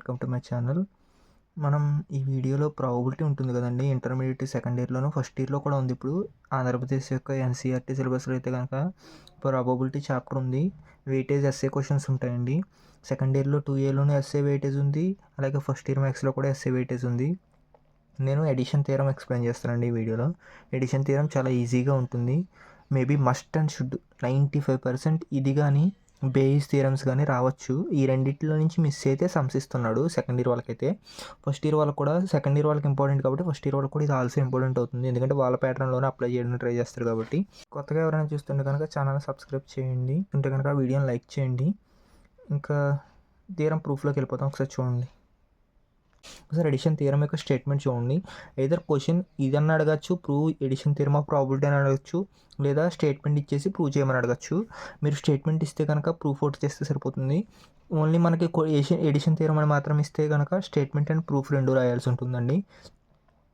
Welcome to my channel. మనం ఈ వీడియోలో ప్రాబబిలిటీ ఉంటుంది కదండి, ఇంటర్మీడియట్ సెకండ్ ఇయర్లోను ఫస్ట్ ఇయర్లో కూడా ఉంది. ఇప్పుడు ఆంధ్రప్రదేశ్ యొక్క ఎన్సీఆర్టీ సిలబస్లో అయితే కనుక ప్రాబబిలిటీ చాప్టర్ ఉంది. వెయిటేజ్ ఎస్ఏ క్వశ్చన్స్ ఉంటాయండి. సెకండ్ ఇయర్లో 2Aలోనే ఎస్ఏ వెయిటేజ్ ఉంది, అలాగే ఫస్ట్ ఇయర్ మ్యాథ్స్లో కూడా ఎస్ఏ వెయిటేజ్ ఉంది. నేను ఎడిషన్ థియరం ఎక్స్ప్లెయిన్ చేస్తానండి ఈ వీడియోలో. ఎడిషన్ థియరం చాలా ఈజీగా ఉంటుంది. మేబీ మస్ట్ అండ్ షుడ్ 95% ఇది కానీ బేయిస్ థియరమ్స్ కానీ రావచ్చు. ఈ రెండింటిలో నుంచి మిస్ అయితే సంశిస్తున్నాడు సెకండ్ ఇయర్ వాళ్ళకైతే. ఫస్ట్ ఇయర్ వాళ్ళకి కూడా సెకండ్ ఇయర్ వాళ్ళకి ఇంపార్టెంట్ కాబట్టి ఫస్ట్ ఇయర్ వాళ్ళకి కూడా ఇది ఆల్సో ఇంపార్టెంట్ అవుతుంది, ఎందుకంటే వాళ్ళ ప్యాటర్న్లోనే అప్లై చేయడానికి ట్రై చేస్తారు కాబట్టి. కొత్తగా ఎవరైనా చూస్తుంటే కనుక ఛానల్ సబ్స్క్రైబ్ చేయండి, ఉంటే కనుక వీడియోని లైక్ చేయండి. ఇంకా థియరం ప్రూఫ్లోకి వెళ్ళిపోతాం, ఒకసారి చూడండి. ఒకసారి ఎడిషన్ థియరం యొక్క స్టేట్మెంట్ చూడండి. ఏదర్ క్వశ్చన్ ఇదన్నా అడగచ్చు, prove addition theorem of probability అని అడగచ్చు, లేదా స్టేట్మెంట్ ఇచ్చేసి ప్రూవ్ చేయమని అడగచ్చు. మీరు స్టేట్మెంట్ ఇస్తే కనుక ప్రూఫ్ అవుట్ చేస్తే సరిపోతుంది. ఓన్లీ మనకి ఎడిషన్ థియరం అని మాత్రం ఇస్తే కనుక స్టేట్మెంట్ అండ్ ప్రూఫ్ రెండు రాయాల్సి ఉంటుందండి.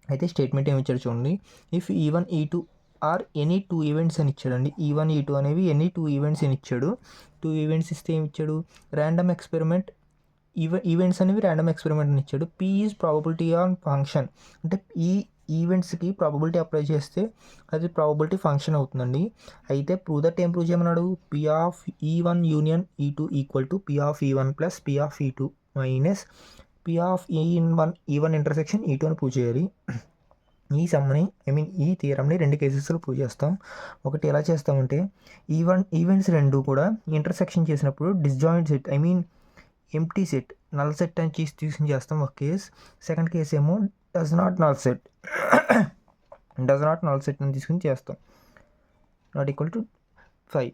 అయితే స్టేట్మెంట్ ఏమి ఇచ్చాడు చూడండి. If E1 E2 or any 2 events అని ఇచ్చాడండి. E1 E2 అనేవి ఎనీ 2 ఈవెంట్స్ అని ఇచ్చాడు. 2 ఈవెంట్స్ ఇస్తే ఏమి ఇచ్చాడు, ర్యాండమ్ ఎక్స్పెరిమెంట్ ఈవెంట్స్ అనేవి ర్యాండమ్ ఎక్స్పెరిమెంట్ అని ఇచ్చాడు. P is probability on function, అంటే ఈ ఈవెంట్స్కి ప్రాబబిలిటీ అప్లై చేస్తే అది ప్రాబబిలిటీ ఫంక్షన్ అవుతుందండి. అయితే ప్రూవ్ దట్ ఏం ప్రూవ్ చేయమన్నాడు, P of E1 union E2 equal to P of E1 plus P of E2 minus P of E1 intersection E2 అని prove చేయాలి. ఈ సమ్ని ఈ థియరంని రెండు కేసెస్లో ప్రూవ్ చేస్తాం. ఒకటి ఎలా చేస్తామంటే ఈవెంట్స్ రెండు కూడా ఇంటర్సెక్షన్ చేసినప్పుడు disjoint set empty set, null set అని తీసుకుని చేస్తాం ఒక కేస్. సెకండ్ కేస్ ఏమో డస్ నాట్ నల్ సెట్ అని తీసుకుని చేస్తాం, నాట్ ఈక్వల్ టు 5.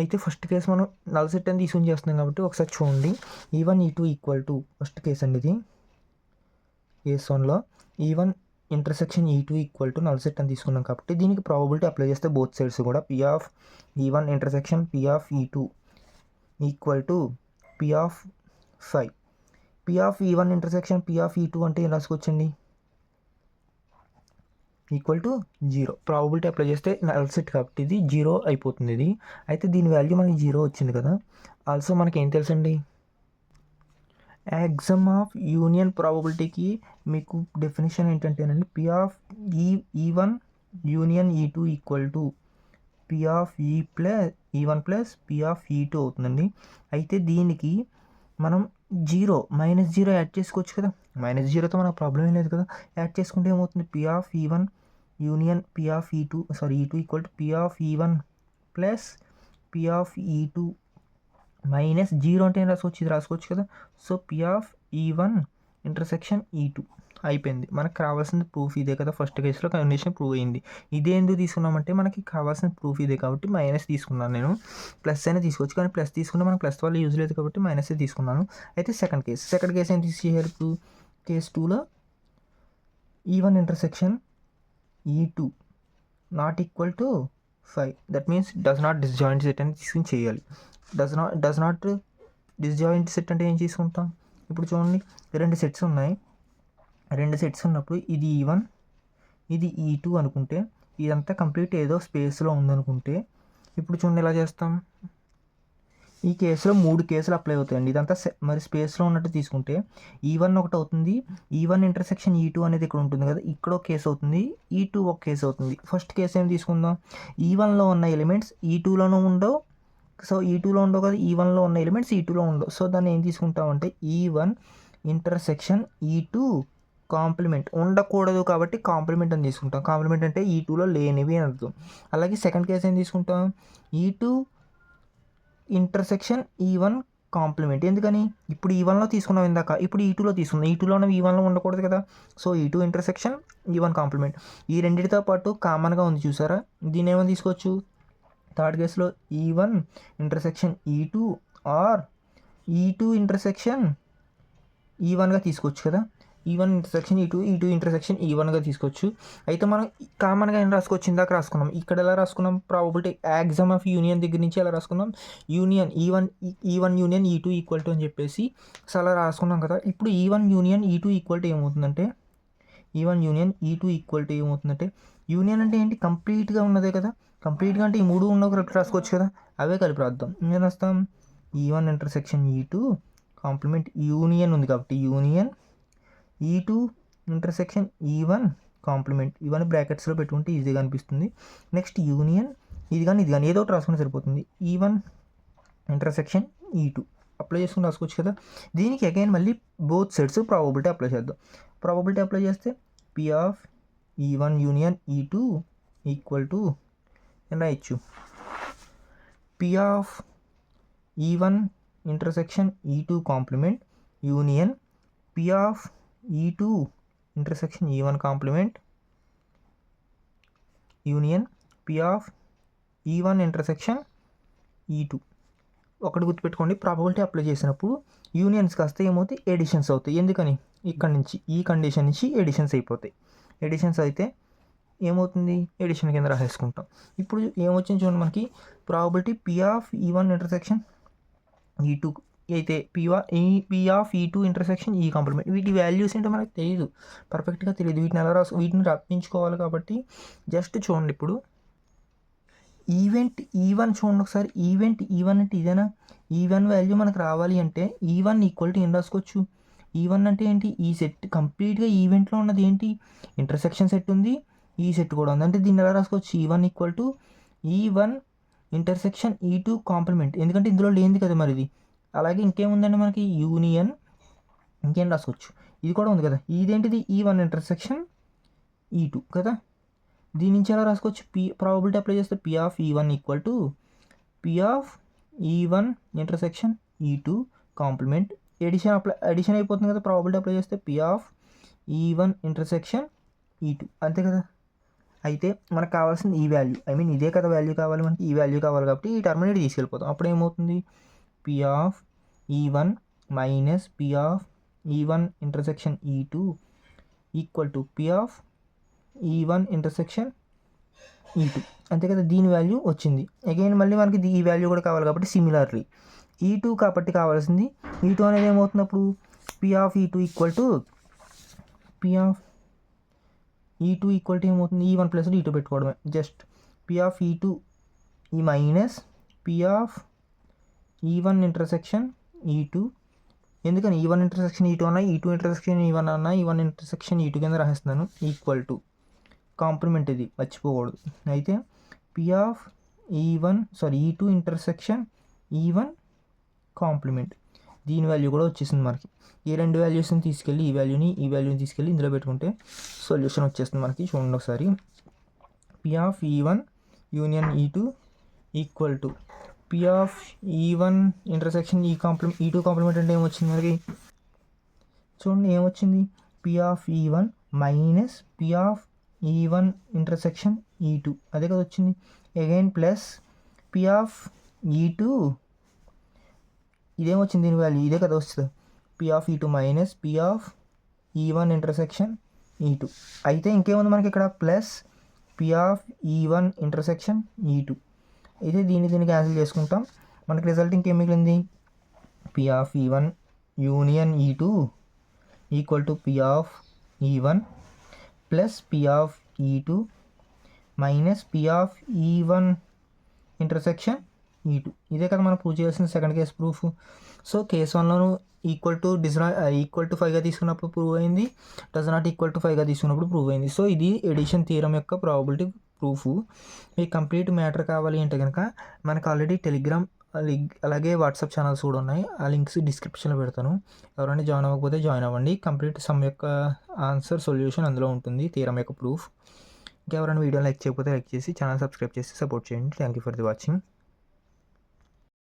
అయితే ఫస్ట్ కేసు మనం నల్ సెట్ అని తీసుకుని చేస్తున్నాం కాబట్టి ఒకసారి చూడండి. E1 E2 equal to first case అండి ఇది. కేస్ 1లో E1 intersection E2 equal to null set అని తీసుకున్నాం కాబట్టి దీనికి ప్రాబబిలిటీ అప్లై చేస్తే బోత్ సైడ్స్ కూడా P of E1 intersection P of E2 equal to P of 5. P of E1 intersection P of E2 అంటే ఏం రాసుకోవచ్చండి, ఈక్వల్ టు 0. ప్రాబబిలిటీ అప్లై చేస్తే నల్ సెట్ కాబట్టి ఇది 0 అయిపోతుంది ఇది. అయితే దీని వాల్యూ మనకి 0 వచ్చింది కదా. ఆల్సో మనకి ఏం తెలుసండి, ఎగ్జామ్ ఆఫ్ యూనియన్ ప్రాబబిలిటీకి మీకు డెఫినేషన్ ఏంటంటేనండి, P of E1 union E2 equal to P of E1 plus P of E2 అవుతుందండి. అయితే దీనికి మనం -0 యాడ్ చేసుకోవచ్చు కదా. -0తో మనకు ప్రాబ్లం ఏం లేదు కదా. యాడ్ చేసుకుంటే ఏమవుతుంది, P of E1 union P of E2 equal to P of E1 plus P of E2 minus 0 అంటే ఏం రాసుకోవచ్చు కదా. So P of E1 intersection E2 అయిపోయింది. మనకు కావాల్సిన ప్రూఫ్ ఇదే కదా. ఫస్ట్ కేసులో కండిషన్ ప్రూవ్ అయింది. ఇదే ఎందుకు తీసుకున్నామంటే మనకి కావాల్సిన ప్రూఫ్ ఇదే కాబట్టి మైనస్ తీసుకున్నాను నేను. ప్లస్ అయినా తీసుకోవచ్చు, కానీ ప్లస్ తీసుకుంటే మనకు ప్లస్ వల్ల యూజ్ లేదు కాబట్టి మైనస్ తీసుకున్నాను. అయితే సెకండ్ కేసు ఏం తీసేయాలి, కేసు 2లో E1 intersection E2 not equal to 5. That means does not disjoint set అని తీసుకుని చేయాలి. డస్ నాట్ డిస్జాయింట్ సెట్ అంటే ఏం తీసుకుంటాం, ఇప్పుడు చూడండి రెండు సెట్స్ ఉన్నాయి. రెండు సెట్స్ ఉన్నప్పుడు ఇది E1 ఇది E2 అనుకుంటే ఇదంతా కంప్లీట్ ఏదో స్పేస్లో ఉందనుకుంటే ఇప్పుడు చూడండి ఎలా చేస్తాం. ఈ కేసులో 3 కేసులు అప్లై అవుతాయండి. ఇదంతా మరి స్పేస్లో ఉన్నట్టు తీసుకుంటే E1 ఒకటి అవుతుంది, E1 ఇంటర్సెక్షన్ E2 అనేది ఇక్కడ ఉంటుంది కదా, ఇక్కడ ఒక కేసు అవుతుంది, E2 ఒక కేసు అవుతుంది. ఫస్ట్ కేసు ఏం తీసుకుందాం, E1లో ఉన్న ఎలిమెంట్స్ E2లోనూ ఉండవు, సో E2లో ఉండవు కదా, E1లో ఉన్న ఎలిమెంట్స్ E2లో ఉండవు. సో దాన్ని ఏం తీసుకుంటామంటే E1 ఇంటర్సెక్షన్ E2 కాంప్లిమెంట్ ఉండకూడదు కాబట్టి కాంప్లిమెంట్ అని తీసుకుంటాం. కాంప్లిమెంట్ అంటే E2లో లేనివి అని అర్థం. అలాగే సెకండ్ కేసు ఏం తీసుకుంటాం, E2 ఇంటర్సెక్షన్ E1 కాంప్లిమెంట్. ఎందుకని, ఇప్పుడు E1లో తీసుకున్నాం ఇందాక, ఇప్పుడు E2లో తీసుకున్నాం. E2లో ఉన్న E1లో ఉండకూడదు కదా. So E2 intersection E1 complement. ఈ రెండింటితో పాటు కామన్గా ఉంది చూసారా, దీన్ని ఏమని తీసుకోవచ్చు, థర్డ్ కేసులో E1 intersection E2 are E2 intersection E1గా తీసుకోవచ్చు కదా. E1 ఇంటర్సెక్షన్ E2 ఇంటర్సెక్షన్ E1గా తీసుకోవచ్చు. అయితే మనం కామన్గా ఏం రాసుకోవచ్చు, ఇందాక రాసుకున్నాం. ఇక్కడ ఎలా రాసుకున్నాం, ప్రాబబిలిటీ ఎగ్జామ్ ఆఫ్ యూనియన్ దగ్గర నుంచి ఎలా రాసుకున్నాం, union E1 union E2 equal to అని చెప్పేసి అలా రాసుకున్నాం కదా. ఇప్పుడు E1 union E2 equal to ఏమవుతుందంటే యూనియన్ అంటే ఏంటి, కంప్లీట్గా ఉన్నదే కదా. కంప్లీట్గా అంటే ఈ 3 ఉన్న కరెక్ట్ రాసుకోవచ్చు కదా, అవే కలిపి రాద్దాం. ఏం రాస్తాం, E1 intersection E2 complement union ఉంది కాబట్టి union E2 intersection E1 complement. ఇవన్నీ బ్రాకెట్స్లో పెట్టుకుంటే ఈజీగా అనిపిస్తుంది. నెక్స్ట్ యూనియన్ ఇది కానీ ఏదో ఒకటి రాసుకుంటే సరిపోతుంది. E1 ఇంటర్సెక్షన్ E2 అప్లై చేసుకుని రాసుకోవచ్చు కదా. దీనికి అగైన్ మళ్ళీ బోత్ సైడ్స్ ప్రాబబిలిటీ అప్లై చేద్దాం. ప్రాబబిలిటీ అప్లై చేస్తే P of E1 union E2 equal to రాయొచ్చు P of E1 intersection E2 complement union P of E2 intersection E1 complement union P of E1 intersection E2. ఒకటి గుర్తుపెట్టుకోండి, probability apply చేసినప్పుడు unions కాస్త ఏమవుతాయి, editions అవుతాయి. ఎందుకని ఇక్కడ నుంచి ఈ కండిషన్ నుంచి ఎడిషన్స్ అయిపోతాయి. ఎడిషన్స్ అయితే ఏమవుతుంది, ఎడిషన్ కింద రాసేసుకుంటాం. ఇప్పుడు ఏమొచ్చింది చూడండి, మనకి probability P of E1 intersection E2 అయితే P of E2 intersection E complement. వీటి వాల్యూస్ ఏంటో మనకు తెలియదు, పర్ఫెక్ట్గా తెలియదు. వీటిని రప్పించుకోవాలి కాబట్టి జస్ట్ చూడండి. ఇప్పుడు ఈవెంట్ E1 చూడండి ఒకసారి. ఈవెంట్ E1 అంటే ఇదేనా? E1 వాల్యూ మనకు రావాలి అంటే E1 ఈక్వల్ టు ఏం రాసుకోవచ్చు? E1 అంటే ఏంటి, ఈ సెట్ కంప్లీట్గా ఈవెంట్లో ఉన్నది ఏంటి, ఇంటర్సెక్షన్ సెట్ ఉంది, ఈ సెట్ కూడా ఉంది. అంటే దీన్ని ఎలా రాసుకోవచ్చు, E1 equal to E1 intersection E2 complement. ఎందుకంటే ఇందులో లేనిది కదా మరి ఇది. అలాగే ఇంకేముందండి మనకి, యూనియన్ ఇంకేం రాసుకోవచ్చు, ఇది కూడా ఉంది కదా. ఇదేంటిది, E1 ఇంటర్సెక్షన్ E2 కదా. దీని నుంచి ఎలా రాసుకోవచ్చు, ప్రాబబిలిటీ అప్లై చేస్తే P of E1 equal to P of E1 intersection E2 complement. Addition అయిపోతుంది కదా. ప్రాబబిలిటీ అప్లై చేస్తే P of E1 intersection E2 అంతే కదా. అయితే మనకు కావాల్సింది ఈ వాల్యూ, ఇదే కదా వాల్యూ కావాలి మనకి. ఈ వాల్యూ కావాలి కాబట్టి ఈ టర్మినేట్ తీసుకెళ్ళిపోతాం. అప్పుడు ఏమవుతుంది, P of E1 minus P of E1 intersection E2 equal to P of E1 intersection E2 అంతే కదా. దీని వాల్యూ వచ్చింది. అగైన్ మళ్ళీ మనకి ఈ వాల్యూ కూడా కావాలి కాబట్టి సిమిలర్లీ E2 కాబట్టి కావాల్సింది E2 అనేది ఏమవుతున్నప్పుడు P of E2 equal to ఏమవుతుంది, E1 ప్లస్ E2 పెట్టుకోవడమే. జస్ట్ P ఆఫ్ E2 ఈ minus P of E1 intersection E2. ఎందుకని E1 ఇంటర్సెక్షన్ E2 అన్నా, E2 ఇంటర్సెక్షన్ E1 అన్నా, E1 ఇంటర్సెక్షన్ E2 కింద రాసేస్తున్నాను. ఈక్వల్ టు కాంప్లిమెంట్, ఇది మర్చిపోకూడదు. అయితే P of E2 intersection E1 complement. దీని వాల్యూ కూడా వచ్చేసింది మనకి. ఈ రెండు వాల్యూస్ని తీసుకెళ్ళి ఈ వాల్యూని తీసుకెళ్ళి ఇందులో పెట్టుకుంటే సొల్యూషన్ వచ్చేస్తుంది మనకి. చూడండి ఒకసారి, P of E1 union E2 equal to P of E1 intersection E2 complement అంటే ఏమొచ్చింది మనకి, చూడండి ఏమొచ్చింది, P of E1 minus P of E1 intersection E2 అదే కదా వచ్చింది. Again plus P of E2 ఇదేమొచ్చింది, దీని వాల్యూ ఇదే కదా వస్తుంది. P of E2 minus P of E1 intersection E2. అయితే ఇంకేముంది మనకి ఇక్కడ, plus P of E1 intersection E2. అయితే దీన్ని క్యాన్సిల్ చేసుకుంటాం. మనకి రిజల్ట్ ఇంకేం మిగిలింది, P of E1 union E2 equal to P of E1 plus P of E2 minus P of E1 intersection E2. ఇదే కదా మనం ప్రూవ్ చేయాల్సిన second case proof. So case 1లోను ఈక్వల్ టు 5గా తీసుకున్నప్పుడు ప్రూవ్ అయింది, డస్ నాట్ ఈక్వల్ టు 5గా తీసుకున్నప్పుడు ప్రూవ్ అయింది. సో ఇది ఎడిషన్ థియరం యొక్క ప్రాబబిలిటీ ప్రూఫ్. మీకు కంప్లీట్ మ్యాటర్ కావాలి అంటే కనుక మనకు ఆల్రెడీ టెలిగ్రామ్ అలాగే వాట్సాప్ ఛానల్స్ కూడా ఉన్నాయి. ఆ లింక్స్ డిస్క్రిప్షన్లో పెడతాను. ఎవరైనా జాయిన్ అవ్వకపోతే జాయిన్ అవ్వండి. కంప్లీట్ సమ్ యొక్క ఆన్సర్ సొల్యూషన్ అందులో ఉంటుంది, థియరం యొక్క ప్రూఫ్. ఇంకెవరైనా వీడియో లైక్ చేయకపోతే లైక్ చేసి ఛానల్ సబ్స్క్రైబ్ చేసి సపోర్ట్ చేయండి. Thank you for the watching.